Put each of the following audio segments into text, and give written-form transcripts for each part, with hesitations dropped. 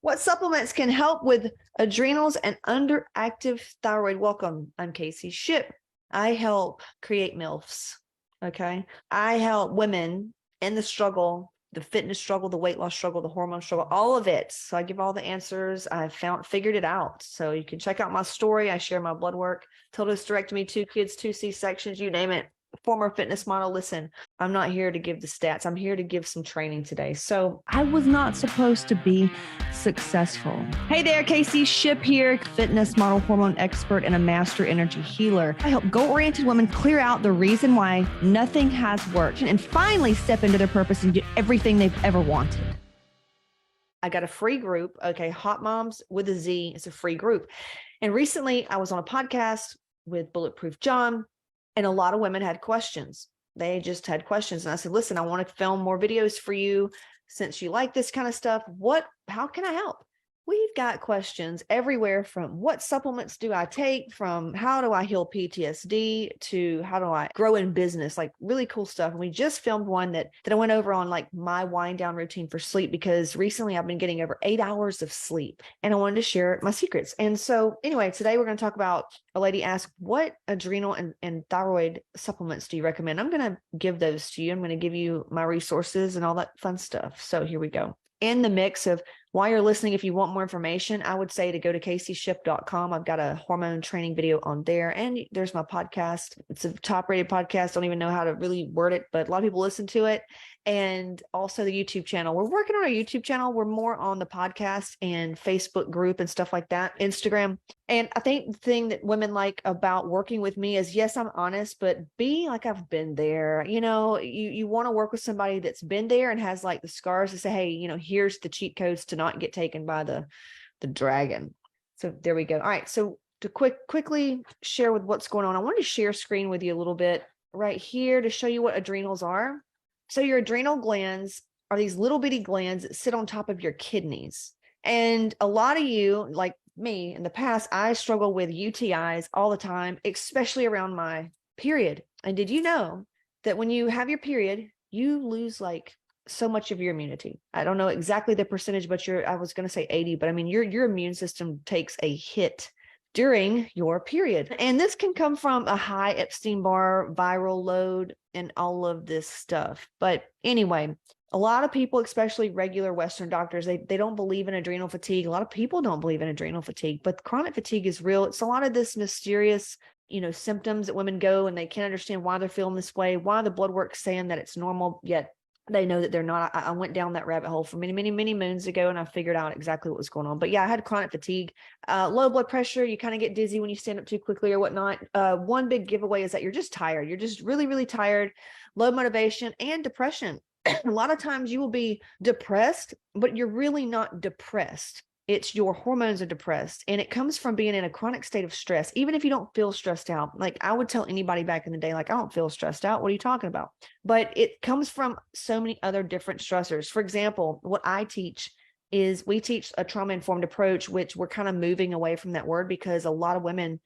What supplements can help with adrenals and underactive thyroid? Welcome. I'm Casey Ship. I help create MILFs. Okay. I help women in the struggle, the fitness struggle, the weight loss struggle, the hormone struggle, all of it. So I give all the answers. I've figured it out. So you can check out my story. I share my blood work. Told hysterectomy, 2 kids, 2 C-sections, you name it. Former fitness model. Listen, I'm not here to give the stats. I'm here to give some training today. So I was not supposed to be successful. Hey there, Casey Ship here, fitness model, hormone expert, and a master energy healer. I help goal-oriented women clear out the reason why nothing has worked and finally step into their purpose and get everything they've ever wanted. I got a free group. Okay. Hot Moms with a Z. It's a free group. And recently I was on a podcast with Bulletproof John, and a lot of women had questions. They just had questions. And I said, listen, I want to film more videos for you since you like this kind of stuff. How can I help? We've got questions everywhere, from what supplements do I take, from how do I heal PTSD, to how do I grow in business, like really cool stuff. And we just filmed one that I went over on like my wind down routine for sleep, because recently I've been getting over 8 hours of sleep and I wanted to share my secrets. And so anyway, today we're going to talk about, a lady asked, what adrenal and thyroid supplements do you recommend? I'm going to give those to you. I'm going to give you my resources and all that fun stuff. So here we go. In the mix of, while you're listening, if you want more information, I would say to go to CaseyShip.com. I've got a hormone training video on there. And there's my podcast. It's a top rated podcast. Don't even know how to really word it, but a lot of people listen to it. And also the YouTube channel. We're working on our YouTube channel. We're more on the podcast and Facebook group and stuff like that, Instagram. And I think the thing that women like about working with me is, yes, I'm honest, but B, like I've been there. You want to work with somebody that's been there and has like the scars to say, hey, here's the cheat codes to not get taken by the dragon. So there we go. All right. So to quickly share with what's going on, I wanted to share screen with you a little bit right here to show you what adrenals are. So your adrenal glands are these little bitty glands that sit on top of your kidneys. And a lot of you, like me in the past, I struggle with UTIs all the time, especially around my period. And did you know that when you have your period, you lose like so much of your immunity? I don't know exactly the percentage, but I was going to say 80, but I mean, your immune system takes a hit during your period. And this can come from a high Epstein-Barr viral load and all of this stuff. But anyway, a lot of people, especially regular Western doctors, they don't believe in adrenal fatigue. A lot of people don't believe in adrenal fatigue, but chronic fatigue is real. It's a lot of this mysterious, symptoms that women go and they can't understand why they're feeling this way, why the blood work's saying that it's normal, yet they know that they're not. I went down that rabbit hole for many, many, many moons ago, and I figured out exactly what was going on. But yeah, I had chronic fatigue, low blood pressure. You kind of get dizzy when you stand up too quickly or whatnot. One big giveaway is that you're just tired. You're just really, really tired, low motivation, and depression. A lot of times you will be depressed, but you're really not depressed. It's your hormones are depressed, and it comes from being in a chronic state of stress. Even if you don't feel stressed out, like I would tell anybody back in the day, like, I don't feel stressed out. What are you talking about? But it comes from so many other different stressors. For example, what I teach is we teach a trauma-informed approach, which we're kind of moving away from that word because a lot of women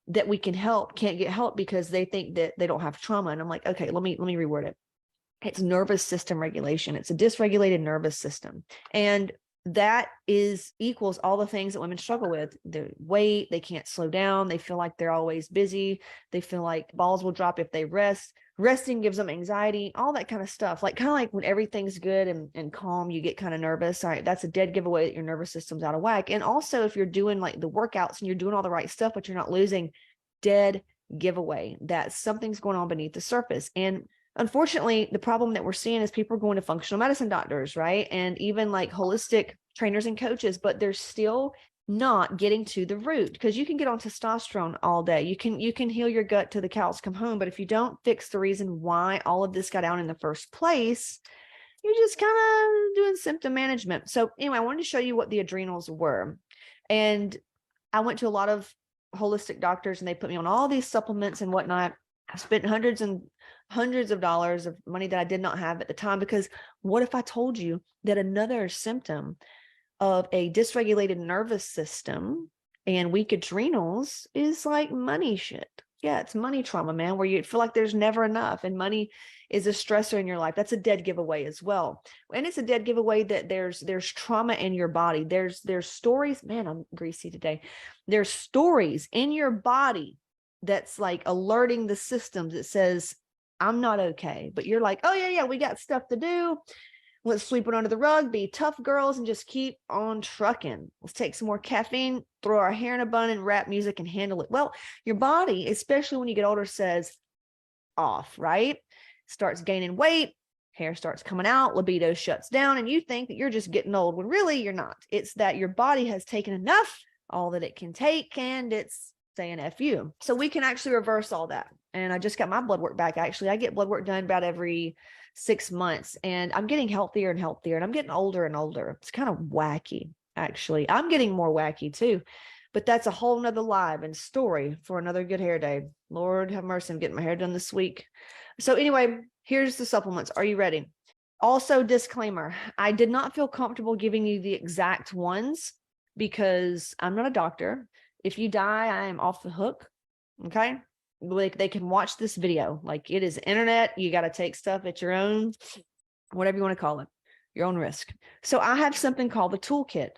that we can help can't get help because they think that they don't have trauma. And I'm like, okay, let me reword it. It's nervous system regulation. It's a dysregulated nervous system. And that equals all the things that women struggle with. The weight, they can't slow down. They feel like they're always busy. They feel like balls will drop if they rest. Resting gives them anxiety, all that kind of stuff. Kind of like when everything's good and calm, you get kind of nervous. All right, that's a dead giveaway that your nervous system's out of whack. And also if you're doing like the workouts and you're doing all the right stuff, but you're not losing, dead giveaway that something's going on beneath the surface. And unfortunately, the problem that we're seeing is people are going to functional medicine doctors, right? And even like holistic trainers and coaches, but they're still not getting to the root, because you can get on testosterone all day. You can heal your gut till the cows come home. But if you don't fix the reason why all of this got out in the first place, you're just kind of doing symptom management. So anyway, I wanted to show you what the adrenals were. And I went to a lot of holistic doctors and they put me on all these supplements and whatnot. I spent hundreds and hundreds of dollars of money that I did not have at the time, because what if I told you that another symptom of a dysregulated nervous system and weak adrenals is like money shit? Yeah, it's money trauma, man, where you feel like there's never enough and money is a stressor in your life. That's a dead giveaway as well. And it's a dead giveaway that there's trauma in your body. There's stories, man, I'm greasy today. There's stories in your body that's like alerting the systems. It says, I'm not okay. But you're like, oh yeah, we got stuff to do. Let's sweep it under the rug, be tough girls, and just keep on trucking. Let's take some more caffeine, throw our hair in a bun, and rap music and handle it. Well, your body, especially when you get older, says off, right? Starts gaining weight, hair starts coming out, libido shuts down, and you think that you're just getting old when really you're not. It's that your body has taken enough, all that it can take, and it's saying F you. So we can actually reverse all that. And I just got my blood work back. Actually, I get blood work done about every 6 months, and I'm getting healthier and healthier, and I'm getting older and older. It's kind of wacky, actually. I'm getting more wacky too, but that's a whole nother live and story for another good hair day. Lord have mercy. I'm getting my hair done this week. So anyway, here's the supplements. Are you ready? Also, disclaimer, I did not feel comfortable giving you the exact ones because I'm not a doctor. If you die, I am off the hook. Okay. Like they can watch this video. Like it is internet. You got to take stuff at your own, whatever you want to call it, your own risk. So I have something called the toolkit.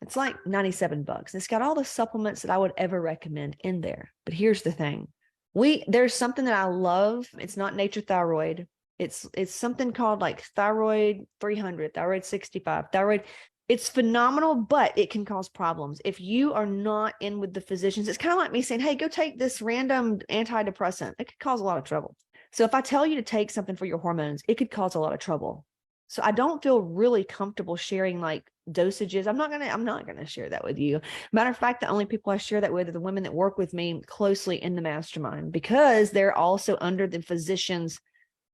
It's like $97. It's got all the supplements that I would ever recommend in there. But here's the thing. There's something that I love. It's not Nature Thyroid. It's something called like Thyroid 300, Thyroid 65, Thyroid. It's phenomenal, but it can cause problems. If you are not in with the physicians, it's kind of like me saying, hey, go take this random antidepressant. It could cause a lot of trouble. So if I tell you to take something for your hormones, it could cause a lot of trouble. So I don't feel really comfortable sharing like dosages. I'm not going to share that with you. Matter of fact, the only people I share that with are the women that work with me closely in the mastermind, because they're also under the physician's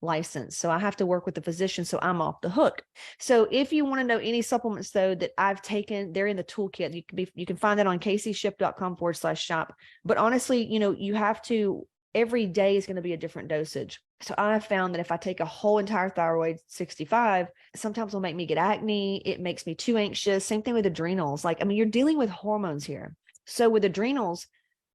license. So I have to work with the physician. So I'm off the hook. So if you want to know any supplements though, that I've taken, they're in the toolkit. You can find that on kcship.com/shop. But honestly, you have to, every day is going to be a different dosage. So I have found that if I take a whole entire Thyroid 65, sometimes it'll make me get acne. It makes me too anxious. Same thing with adrenals. You're dealing with hormones here. So with adrenals,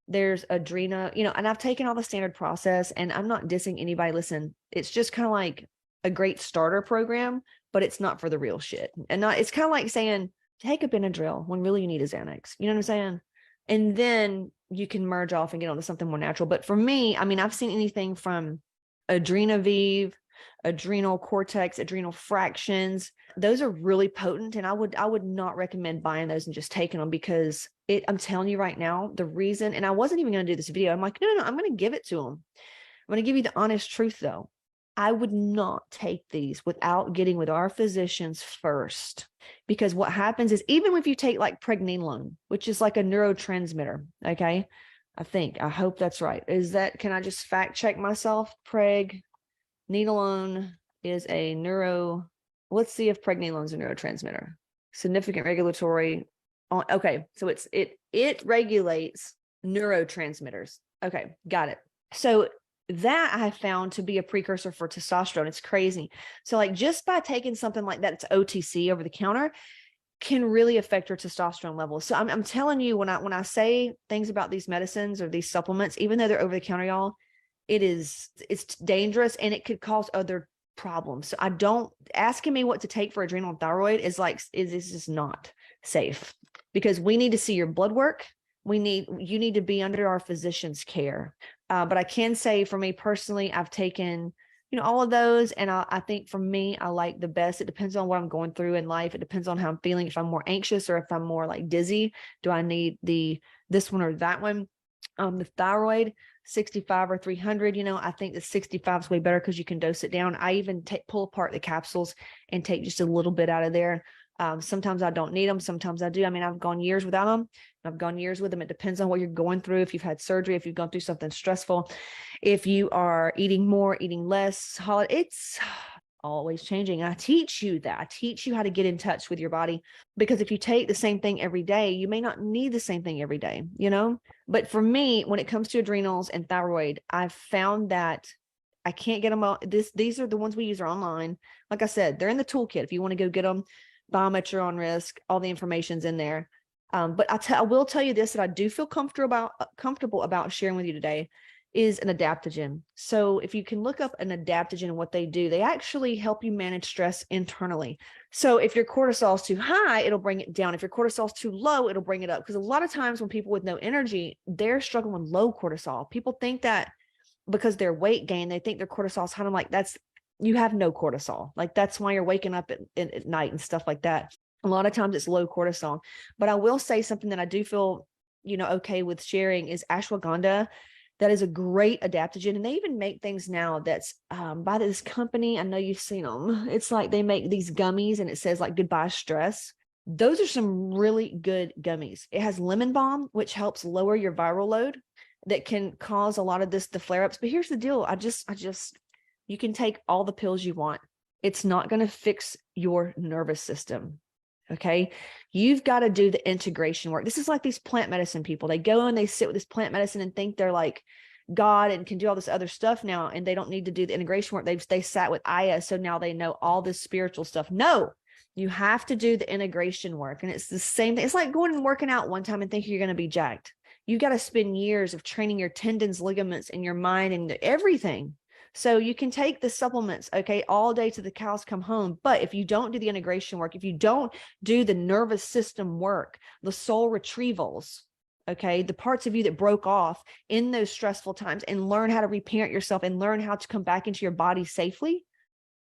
there's Adrenal, and I've taken all the standard process, and I'm not dissing anybody. Listen, it's just kind of like a great starter program, but it's not for the real shit. And it's kind of like saying, take a Benadryl when really you need a Xanax. You know what I'm saying? And then you can merge off and get onto something more natural. But for me, I've seen anything from Adrenavive, adrenal cortex, adrenal fractions. Those are really potent. And I would not recommend buying those and just taking them, because I'm telling you right now, the reason, and I wasn't even going to do this video. I'm like, no, I'm going to give it to them. I'm going to give you the honest truth though. I would not take these without getting with our physicians first, because what happens is, even if you take like pregnenolone, which is like a neurotransmitter. Okay. I hope that's right. Can I just fact check myself? Pregnenolone is a let's see if pregnenolone is a neurotransmitter. Significant regulatory. Okay. So it regulates neurotransmitters. Okay. Got it. So that I have found to be a precursor for testosterone. It's crazy. So like just by taking something like that, it's OTC, over the counter, can really affect your testosterone levels. So I'm telling you, when I say things about these medicines or these supplements, even though they're over the counter, y'all, it's dangerous and it could cause other problems. So asking me what to take for adrenal and thyroid is just not safe, because we need to see your blood work. You need to be under our physician's care. But I can say for me personally, I've taken, all of those. And I think for me, I like the best. It depends on what I'm going through in life. It depends on how I'm feeling. If I'm more anxious or if I'm more like dizzy, do I need this one or that one? The Thyroid 65 or 300, I think the 65 is way better because you can dose it down. I even pull apart the capsules and take just a little bit out of there. Sometimes I don't need them. Sometimes I do. I've gone years without them. I've gone years with them. It depends on what you're going through. If you've had surgery, if you've gone through something stressful, if you are eating more, eating less, it's always changing. I teach you that. I teach you how to get in touch with your body, because if you take the same thing every day, you may not need the same thing every day, But for me, when it comes to adrenals and thyroid, I've found that I can't get them all. These are the ones we use are online. Like I said, they're in the toolkit. If you want to go get them, buy them at your own risk. All the information's in there. But I will tell you this, that I do feel comfortable about sharing with you today, is an adaptogen. So if you can look up an adaptogen and what they do, they actually help you manage stress internally. So if your cortisol is too high, it'll bring it down. If your cortisol is too low, it'll bring it up. Because a lot of times when people with no energy, they're struggling with low cortisol. People think that because they're weight gain, they think their cortisol is high. I'm like, you have no cortisol. Like that's why you're waking up at night and stuff like that. A lot of times it's low cortisol. But I will say something that I do feel, okay with sharing is ashwagandha. That is a great adaptogen. And they even make things now that's by this company. I know you've seen them. It's like they make these gummies and it says like goodbye stress. Those are some really good gummies. It has lemon balm, which helps lower your viral load that can cause a lot of the flare-ups. But here's the deal. You can take all the pills you want. It's not going to fix your nervous system. Okay. You've got to do the integration work. This is like these plant medicine people. They go and they sit with this plant medicine and think they're like God and can do all this other stuff now. And they don't need to do the integration work. They sat with Aya. So now they know all this spiritual stuff. No, you have to do the integration work. And it's the same thing. It's like going and working out one time and thinking you're going to be jacked. You got to spend years of training your tendons, ligaments, and your mind and everything. So you can take the supplements, okay, all day till the cows come home. But if you don't do the integration work, if you don't do the nervous system work, the soul retrievals, okay, the parts of you that broke off in those stressful times and learn how to reparent yourself and learn how to come back into your body safely.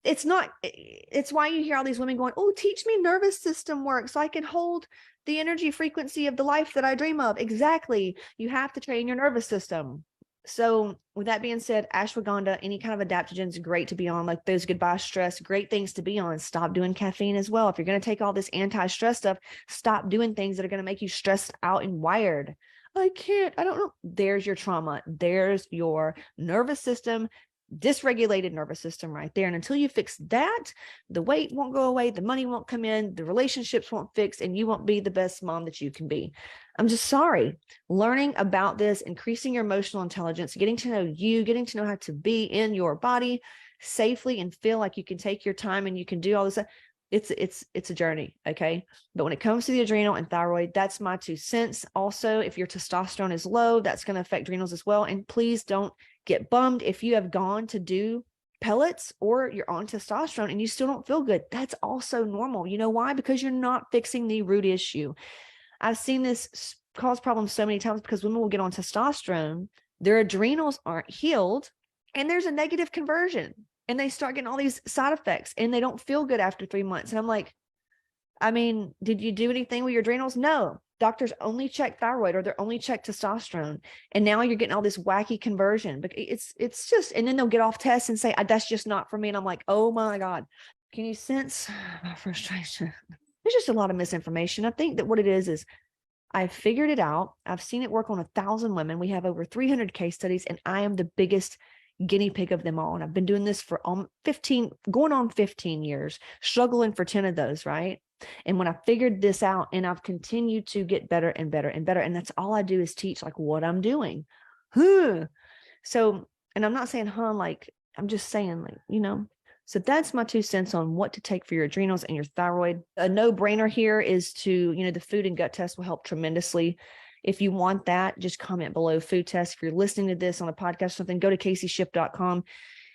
It's why you hear all these women going, oh, teach me nervous system work so I can hold the energy frequency of the life that I dream of. Exactly. You have to train your nervous system. So with that being said, ashwagandha, any kind of adaptogen is great to be on, like those goodbye stress, great things to be on. Stop doing caffeine as well. If you're going to take all this anti-stress stuff, stop doing things that are going to make you stressed out and wired. I don't know. There's your trauma. There's your nervous system, dysregulated nervous system right there. And until you fix that, the weight won't go away, the money won't come in, the relationships won't fix, and you won't be the best mom that you can be. I'm just sorry. Learning about this, increasing your emotional intelligence, getting to know you, getting to know how to be in your body safely and feel like you can take your time and you can do all this. It's a journey. Okay. But when it comes to the adrenal and thyroid, that's my 2 cents. Also, if your testosterone is low, that's going to affect adrenals as well. And please don't get bummed if you have gone to do pellets or you're on testosterone and you still don't feel good. That's also normal. You know why? Because you're not fixing the root issue. I've seen this cause problems so many times because women will get on testosterone, their adrenals aren't healed, and there's a negative conversion. And they start getting all these side effects and they don't feel good after 3 months. And I'm like, I mean, did you do anything with your adrenals? No. Doctors only check thyroid or they're only check testosterone. And now you're getting all this wacky conversion. But it's just, and then they'll get off tests and say, that's just not for me. And I'm like, oh my God. Can you sense my frustration? There's just a lot of misinformation. I think that what it is I've figured it out. I've seen it work on 1,000 women. We have over 300 case studies, and I am the biggest guinea pig of them all. And I've been doing this for 15 years, struggling for 10 of those, right? And when I figured this out, and I've continued to get better and better and better, and that's all I do is teach like what I'm doing. So, and I'm not saying, like, I'm just saying, like, so that's my 2 cents on what to take for your adrenals and your thyroid. A no-brainer here is to, the food and gut test will help tremendously. If you want that, just comment below food test. If you're listening to this on a podcast or something, go to CaseyShip.com.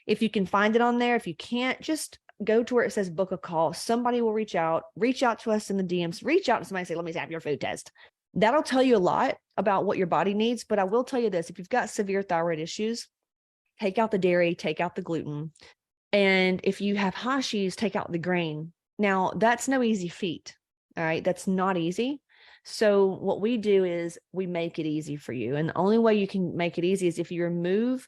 If you can find it on there, if you can't, just go to where it says book a call. Somebody will reach out to us in the DMs, reach out to somebody and say, let me have your food test. That'll tell you a lot about what your body needs. But I will tell you this, if you've got severe thyroid issues, take out the dairy, take out the gluten. And if you have Hashis, take out the grain. Now, that's no easy feat. All right. That's not easy. So what we do is we make it easy for you. And the only way you can make it easy is if you remove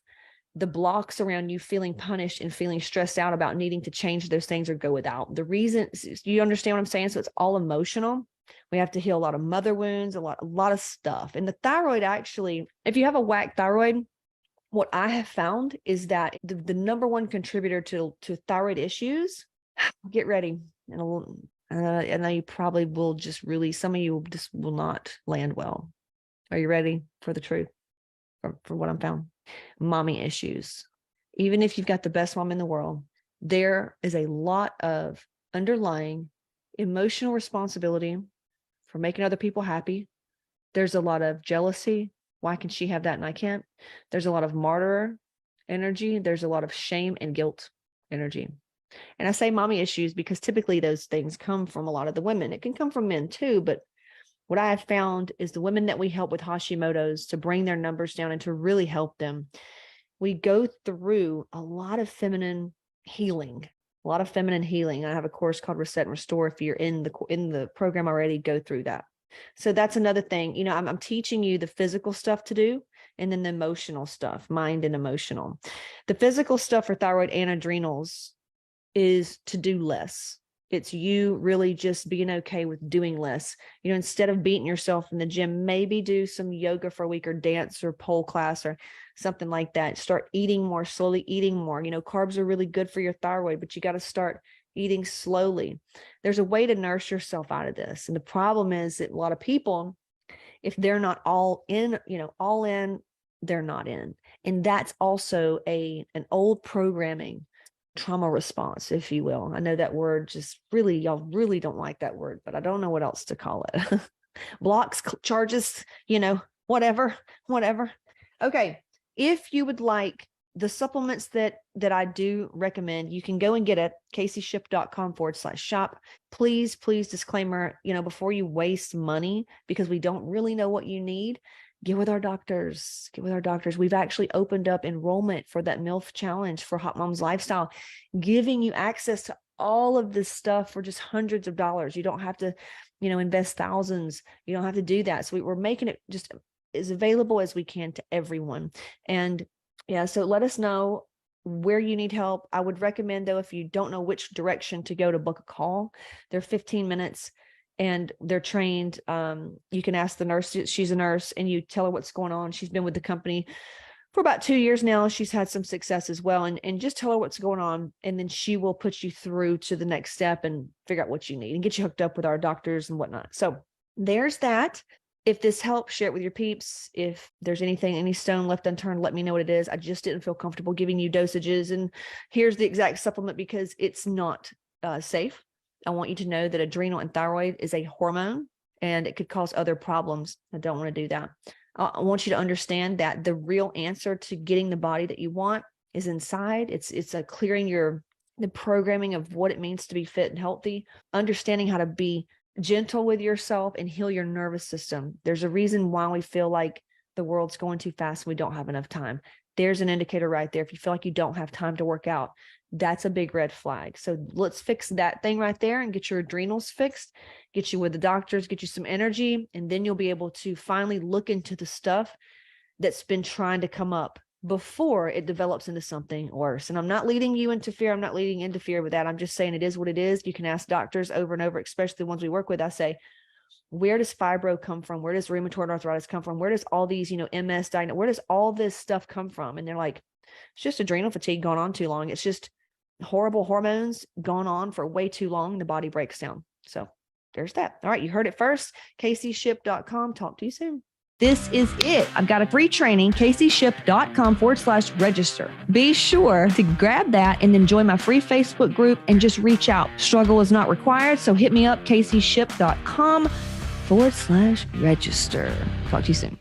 the blocks around you feeling punished and feeling stressed out about needing to change those things or go without. The reason, you understand what I'm saying? So it's all emotional. We have to heal a lot of mother wounds, a lot of stuff. And the thyroid, actually, if you have a whack thyroid, what I have found is that the number one contributor to thyroid issues, get ready. And I know you probably will just really, some of you just will not land well. Are you ready for the truth? For what I'm found? Mommy issues. Even if you've got the best mom in the world, there is a lot of underlying emotional responsibility for making other people happy. There's a lot of jealousy. Why can she have that and I can't? There's a lot of martyr energy. There's a lot of shame and guilt energy. And I say mommy issues because typically those things come from a lot of the women. It can come from men too, but what I have found is the women that we help with Hashimoto's to bring their numbers down and to really help them, we go through a lot of feminine healing. I have a course called Reset and Restore. If you're in the program already, go through that. So that's another thing. I'm teaching you the physical stuff to do, and then the emotional stuff, mind and emotional. The physical stuff for thyroid and adrenals is to do less. It's you really just being okay with doing less. Instead of beating yourself in the gym, maybe do some yoga for a week or dance or pole class or something like that. Start eating more, slowly eating more. Carbs are really good for your thyroid, but you got to start eating slowly. There's a way to nurse yourself out of this. And the problem is that a lot of people, if they're not all in, they're not in. And that's also an old programming trauma response, if you will. I know that word just really, y'all really don't like that word, but I don't know what else to call it. Blocks, charges, whatever. Okay. If you would like the supplements that I do recommend, you can go and get it, caseysship.com/shop. Please, disclaimer, before you waste money, because we don't really know what you need, get with our doctors. We've actually opened up enrollment for that MILF challenge for Hot Moms Lifestyle, giving you access to all of this stuff for just hundreds of dollars. You don't have to, invest thousands. You don't have to do that. So we're making it just as available as we can to everyone. And yeah, so let us know where you need help. I would recommend, though, if you don't know which direction to go, to book a call. They're 15 minutes. And they're trained. You can ask the nurse. She's a nurse, and you tell her what's going on. She's been with the company for about 2 years now. She's had some success as well. And just tell her what's going on. And then she will put you through to the next step and figure out what you need and get you hooked up with our doctors and whatnot. So there's that. If this helps, share it with your peeps. If there's any stone left unturned, let me know what it is. I just didn't feel comfortable giving you dosages. And here's the exact supplement because it's not safe. I want you to know that adrenal and thyroid is a hormone and it could cause other problems. I don't want to do that. I want you to understand that the real answer to getting the body that you want is inside. It's a clearing the programming of what it means to be fit and healthy, understanding how to be gentle with yourself and heal your nervous system. There's a reason why we feel like the world's going too fast and we don't have enough time. There's an indicator right there. If you feel like you don't have time to work out, that's a big red flag. So let's fix that thing right there and get your adrenals fixed, get you with the doctors, get you some energy, and then you'll be able to finally look into the stuff that's been trying to come up before it develops into something worse. And I'm not leading you into fear. I'm not leading into fear with that. I'm just saying it is what it is. You can ask doctors over and over, especially the ones we work with. I say, where does fibro come from? Where does rheumatoid arthritis come from? Where does all these, MS diagnosis, where does all this stuff come from? And they're like, it's just adrenal fatigue gone on too long. It's just horrible hormones gone on for way too long. The body breaks down. So there's that. All right. You heard it first. caseysship.com. Talk to you soon. This is it. I've got a free training, caseysship.com/register. Be sure to grab that and then join my free Facebook group and just reach out. Struggle is not required. So hit me up, caseysship.com/register. Talk to you soon.